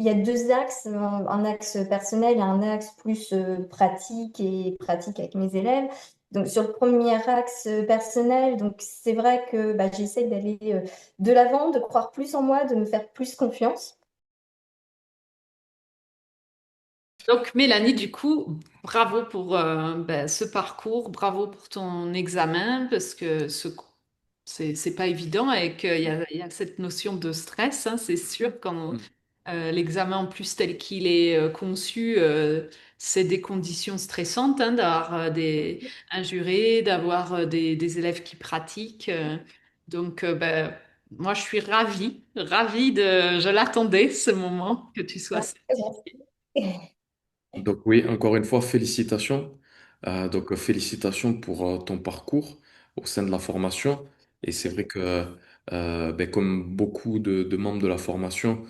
il y a deux axes, un axe personnel et un axe plus pratique et pratique avec mes élèves. Donc sur le premier axe personnel, donc c'est vrai que bah, j'essaie d'aller de l'avant, de croire plus en moi, de me faire plus confiance. Donc, Mélanie, du coup, bravo pour ben, ce parcours, bravo pour ton examen, parce que c'est pas évident et il y a cette notion de stress, hein, c'est sûr, quand l'examen, en plus, tel qu'il est conçu, c'est des conditions stressantes, hein, d'avoir un jury, d'avoir des élèves qui pratiquent. Donc, ben, moi, je suis ravie je l'attendais, ce moment, que tu sois Ah, certifiée. Donc oui, encore une fois, félicitations. Félicitations pour ton parcours au sein de la formation. Et c'est vrai que, ben, comme beaucoup de membres de la formation,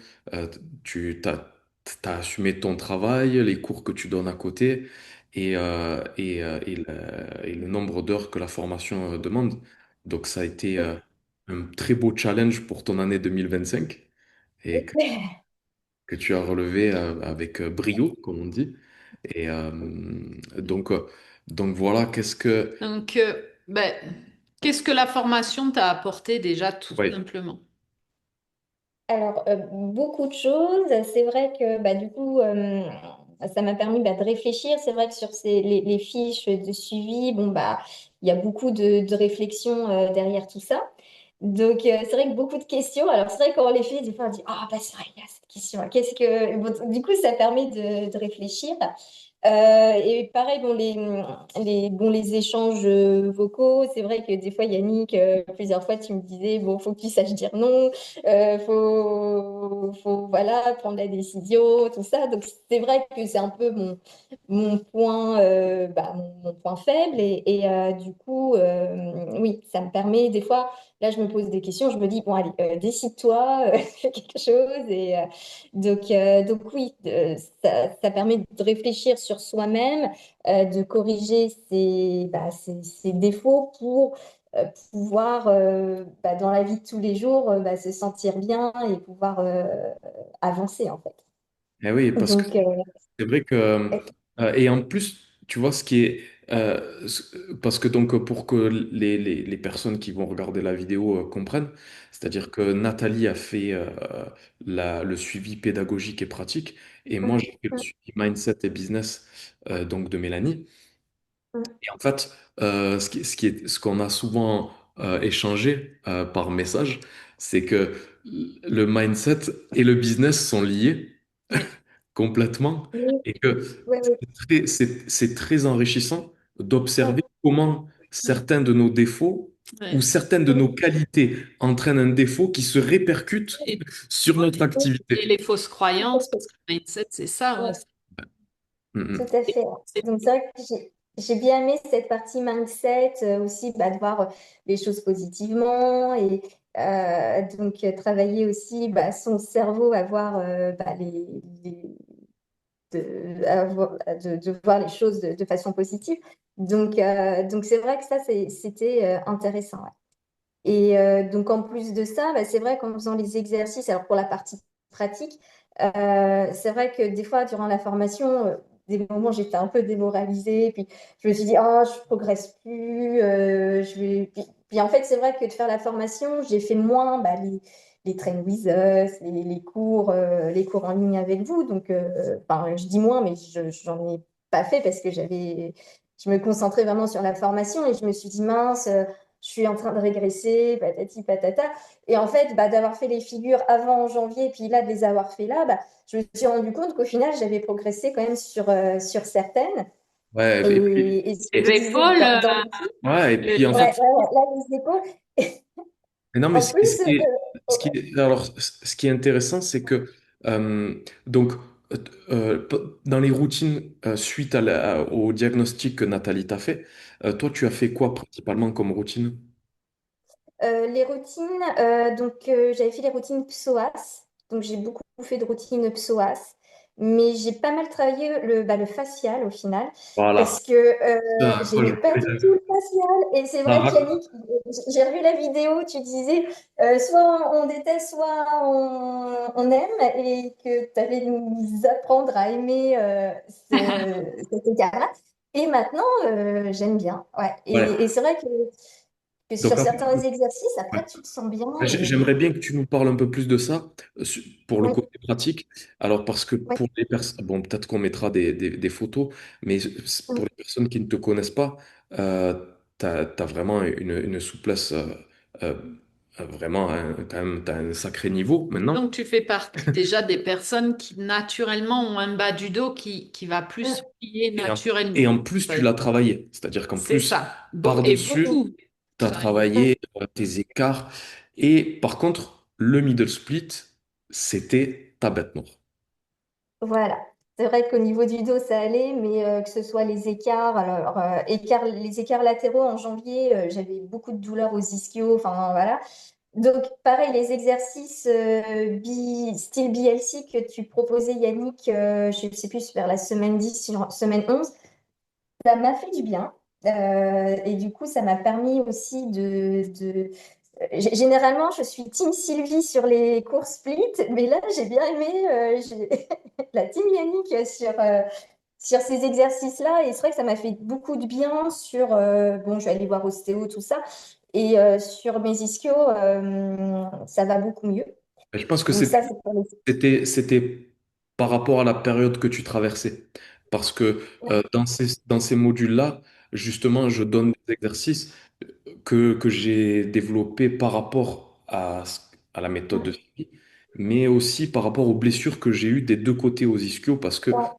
tu t'as assumé ton travail, les cours que tu donnes à côté et le nombre d'heures que la formation demande. Donc ça a été un très beau challenge pour ton année 2025 et que tu as relevé avec brio, comme on dit. Et donc, euh, donc voilà, qu'est-ce que... Donc, ben, qu'est-ce que la formation t'a apporté déjà tout Oui, simplement? Alors, beaucoup de choses. C'est vrai que bah, du coup, ça m'a permis bah, de réfléchir. C'est vrai que sur les fiches de suivi, bon, bah, il y a beaucoup de réflexions derrière tout ça. Donc, c'est vrai que beaucoup de questions. Alors, c'est vrai quand on les fait, des fois, on dit, ah, bah, c'est vrai, il y a cette question. Qu'est-ce que... Bon, du coup, ça permet de réfléchir. Et pareil, bon, les échanges vocaux, c'est vrai que des fois, Yannick, plusieurs fois, tu me disais, bon, faut que tu saches dire non, voilà, prendre la décision, tout ça. Donc, c'est vrai que c'est un peu mon point, bah, mon point faible. Du coup, oui, ça me permet, des fois, là, je me pose des questions, je me dis, bon, allez, décide-toi, fais quelque chose. Donc oui, ça permet de réfléchir sur soi-même, de corriger ses défauts pour pouvoir, bah, dans la vie de tous les jours, bah, se sentir bien et pouvoir avancer, en fait. eh oui, parce que Donc, c'est vrai que... et en plus, tu vois, ce qui est... parce que donc, pour que les personnes qui vont regarder la vidéo comprennent, c'est-à-dire que Nathalie a fait le suivi pédagogique et pratique, et moi, j'ai fait le suivi mindset et business donc de Mélanie. Et en fait, ce qu'on a souvent échangé par message, c'est que le mindset et le business sont liés Oui, complètement oui, et que oui, oui, c'est très enrichissant oui, d'observer comment certains de nos défauts ou oui. certaines de nos oui, qualités entraînent un défaut qui se répercute Et sur notre oui, et activité. les fausses tout à croyances, parce fait. que le mindset, c'est ça, hein, Ouais. Tout à fait. c'est- Donc, c'est vrai que j'ai bien aimé cette partie mindset aussi, bah, de voir les choses positivement et travailler aussi bah, son cerveau, avoir bah, de voir les choses de façon positive. Donc c'est vrai que ça, c'était intéressant. Ouais. Donc, en plus de ça, bah, c'est vrai qu'en faisant les exercices, alors pour la partie pratique, c'est vrai que des fois, durant la formation, des moments, j'étais un peu démoralisée. Puis, je me suis dit, oh, je progresse plus. Puis, en fait, c'est vrai que de faire la formation, j'ai fait moins bah, les train with us, les cours en ligne avec vous. Donc, enfin, je dis moins, mais j'en ai pas fait parce que je me concentrais vraiment sur la formation et je me suis dit, mince. Je suis en train de régresser, patati patata. Et en fait, bah, d'avoir fait les figures avant en janvier, puis là, de les avoir fait là, bah, je me suis rendu compte qu'au final, j'avais progressé quand même sur certaines. Ouais, et puis, Et ce que les je disais épaules, dans le film, ouais, et puis en les fait, ouais, ouais, là, les épaules. mais non, mais En plus, alors, ce qui est intéressant, c'est que donc dans les routines suite au diagnostic que Nathalie t'a fait, toi, tu as fait quoi principalement comme routine? les routines, j'avais fait les routines psoas. Donc, j'ai beaucoup fait de routines psoas. mais j'ai pas mal travaillé le facial au final, Voilà. parce que Quand j'aimais pas du tout le facial. Et c'est vrai je- qu'Yannick, j'ai revu la vidéo, tu disais soit on déteste, soit on aime, et que tu allais nous apprendre à aimer cet écart-là. Et maintenant, j'aime bien. Ouais. Et Ouais. c'est vrai que sur Donc, en fait, certains exercices, ouais. après, tu te sens bien. J'aimerais bien que tu nous parles un peu plus de ça pour le Oui, côté pratique. Alors, parce que oui. pour les personnes, bon, peut-être qu'on mettra des photos, mais pour les personnes qui ne te connaissent pas, tu as vraiment une souplesse, euh, vraiment, quand même, tu as un sacré niveau maintenant. Donc, tu fais partie déjà des personnes qui naturellement ont un bas du dos qui va plus Mm, plier Et naturellement. en plus, tu Ouais, l'as travaillé. C'est-à-dire qu'en c'est plus, ça. Et par-dessus, beaucoup. tu as mm. travaillé tes écarts. Et par contre, le middle split, c'était ta bête noire. Voilà. C'est vrai qu'au niveau du dos, ça allait, mais que ce soit les écarts, alors les écarts latéraux en janvier, j'avais beaucoup de douleurs aux ischios, enfin voilà. Donc pareil, les exercices style BLC que tu proposais, Yannick, je ne sais plus, vers la semaine 10, semaine 11, ça m'a fait du bien. Et du coup, ça m'a permis aussi Généralement, je suis team Sylvie sur les cours split, mais là, j'ai bien aimé la team Yannick sur ces exercices-là. Et c'est vrai que ça m'a fait beaucoup de bien sur... bon, je vais aller voir ostéo, tout ça. Et sur mes ischios, ça va beaucoup mieux. Et je pense que Donc ça, c'est pour les... c'était par rapport à la période que tu traversais. Parce que dans ces modules-là, justement, je donne des exercices que j'ai développés par rapport à la méthode de Sylvie, mais aussi par rapport aux blessures que j'ai eues des deux côtés aux ischios, parce que Ouais,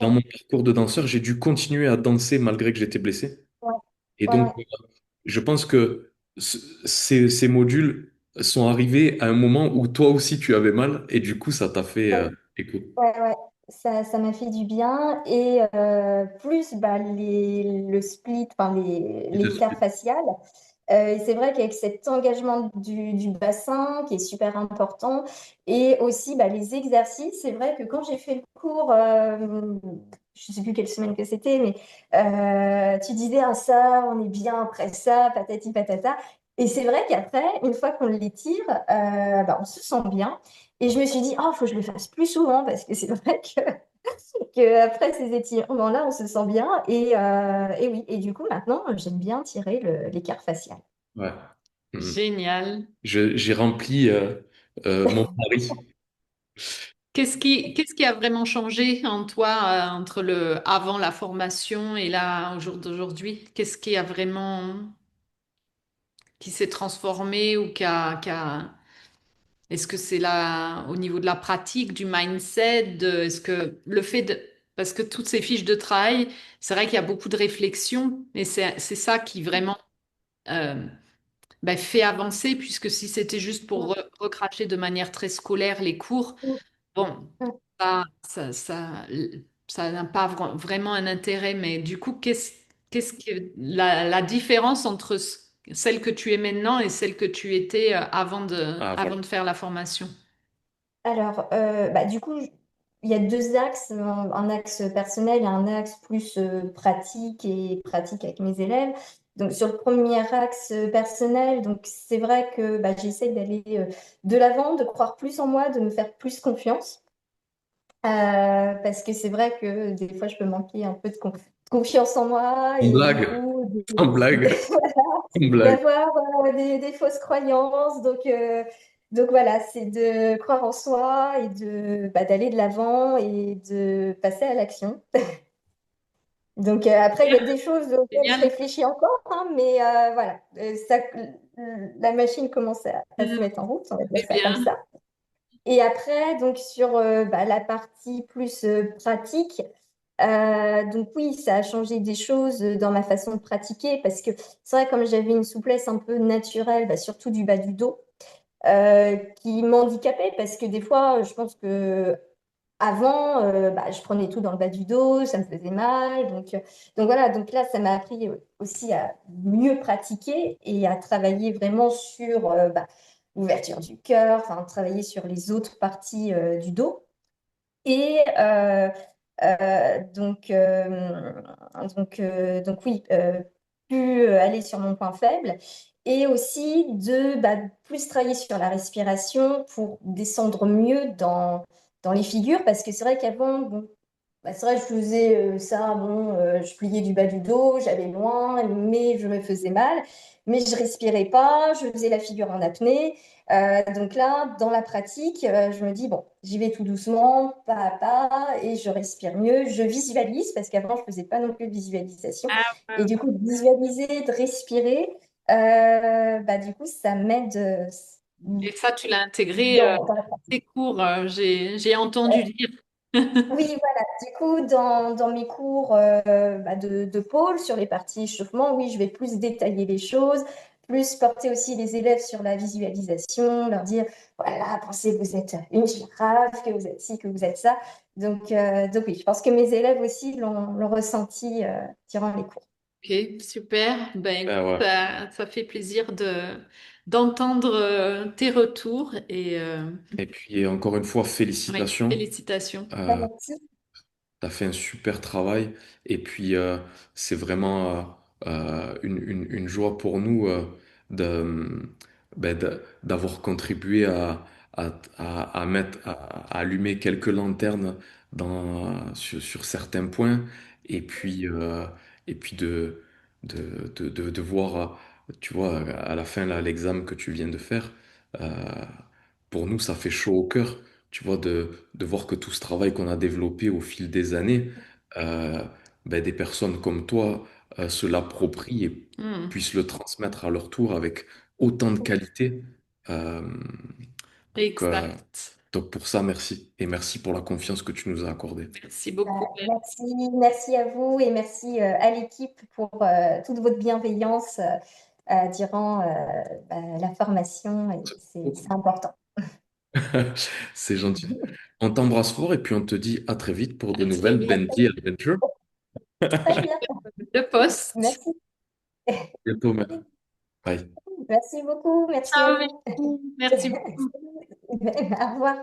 dans mon parcours de danseur, j'ai dû continuer à danser malgré que j'étais blessé. ouais, Et ouais, donc, ouais. je pense que ces modules sont arrivés à un moment où toi aussi tu avais mal, et du coup, ça t'a fait Ouais. écho. Ouais, ouais, ça m'a fait du bien. Et plus bah, le split, enfin l'écart facial. Et c'est vrai qu'avec cet engagement du bassin qui est super important, et aussi bah, les exercices, c'est vrai que quand j'ai fait le cours, je ne sais plus quelle semaine que c'était, mais tu disais ah, ça, on est bien après ça, patati patata. Et c'est vrai qu'après, une fois qu'on les tire, bah, on se sent bien. Et je me suis dit, oh, faut que je le fasse plus souvent parce que c'est vrai que après ces étirements-là, on se sent bien. Et oui, et du coup, maintenant, j'aime bien tirer l'écart facial. Ouais. Mhm. Génial. J'ai rempli mon pari. Qu'est-ce qui a vraiment changé en toi entre le avant la formation et là au jour d'aujourd'hui? Qu'est-ce qui a vraiment qui s'est transformé ou est-ce que c'est là au niveau de la pratique, du mindset, est-ce que le fait de parce que toutes ces fiches de travail, c'est vrai qu'il y a beaucoup de réflexion et c'est ça qui vraiment euh, fait avancer puisque si c'était juste pour recracher de manière très scolaire les cours. Bon, ça, ça, ça n'a pas vraiment un intérêt, mais du coup, qu'est-ce que la différence entre celle que tu es maintenant et celle que tu étais Ah, avant voilà. de faire la formation? Alors, bah, du coup, il y a deux axes, un axe personnel et un axe plus pratique et pratique avec mes élèves. Donc, sur le premier axe personnel, donc c'est vrai que bah, j'essaie d'aller de l'avant, de croire plus en moi, de me faire plus confiance. Parce que c'est vrai que des fois, je peux manquer un peu de confiance en moi Sans et du blague, coup, sans blague, sans blague. d'avoir des fausses croyances. Donc voilà, c'est de croire en soi et d'aller de l'avant et de passer à l'action. Donc après, il y a des choses auxquelles je Génial. réfléchis encore, hein, mais voilà, la machine commence à se Mm, mettre en route, on va dire c'est ça comme bien. ça. Et après, donc sur bah, la partie plus pratique, donc oui, ça a changé des choses dans ma façon de pratiquer parce que c'est vrai, comme j'avais une souplesse un peu naturelle, bah, surtout du bas du dos, qui m'handicapait parce que des fois, je pense que avant, bah, je prenais tout dans le bas du dos, ça me faisait mal. Donc voilà, donc là, ça m'a appris aussi à mieux pratiquer et à travailler vraiment sur bah, l'ouverture du cœur, enfin, travailler sur les autres parties du dos. Et donc, donc oui, plus aller sur mon point faible et aussi de plus travailler sur la respiration pour descendre mieux dans les figures parce que c'est vrai qu'avant, bon, c'est vrai, je faisais ça, bon, je pliais du bas du dos, j'allais loin, mais je me faisais mal. Mais je respirais pas, je faisais la figure en apnée. Donc là, dans la pratique, je me dis, bon, j'y vais tout doucement, pas à pas, et je respire mieux. Je visualise, parce qu'avant, je faisais pas non plus de visualisation. Ah, Et du coup, de visualiser, de respirer, du coup, ça m'aide et ça, tu l'as intégré dans la tes cours, j'ai entendu pratique. dire. Oui, voilà. Du coup, dans mes cours de pôle sur les parties échauffement, oui, je vais plus détailler les choses, plus porter aussi les élèves sur la visualisation, leur dire, voilà, pensez que vous êtes une girafe, que vous êtes ci, que vous êtes ça. Donc oui, je pense que mes élèves aussi l'ont ressenti durant les cours. Ok, super. Ben, Ben écoute, ouais. ça fait plaisir d'entendre tes retours et Et puis encore une fois, ouais, félicitations. félicitations. Euh, Merci. Tu as fait un super travail. Et puis, c'est vraiment une joie pour nous de, d'avoir contribué à mettre, à allumer quelques lanternes sur certains points. Et puis, de voir, tu vois, à la fin, là, l'examen que tu viens de faire, euh, pour nous, ça fait chaud au cœur, tu vois, de voir que tout ce travail qu'on a développé au fil des années, euh, des personnes comme toi se l'approprient et Hmm, puissent le transmettre à leur tour avec autant de qualité. Euh, donc, euh, exact. donc pour ça, merci. Et merci pour la confiance que tu nous as accordée. Merci beaucoup. Merci, merci à vous et merci à l'équipe pour toute votre bienveillance durant la formation. Et c'est important. C'est gentil. On t'embrasse fort et puis on te dit à très vite pour de À très nouvelles vite. Bendy Adventure. Très bien. Le poste. Merci. Bientôt, mère. Bye. Merci beaucoup. Merci à Ciao, vous. merci. Merci beaucoup. Au revoir.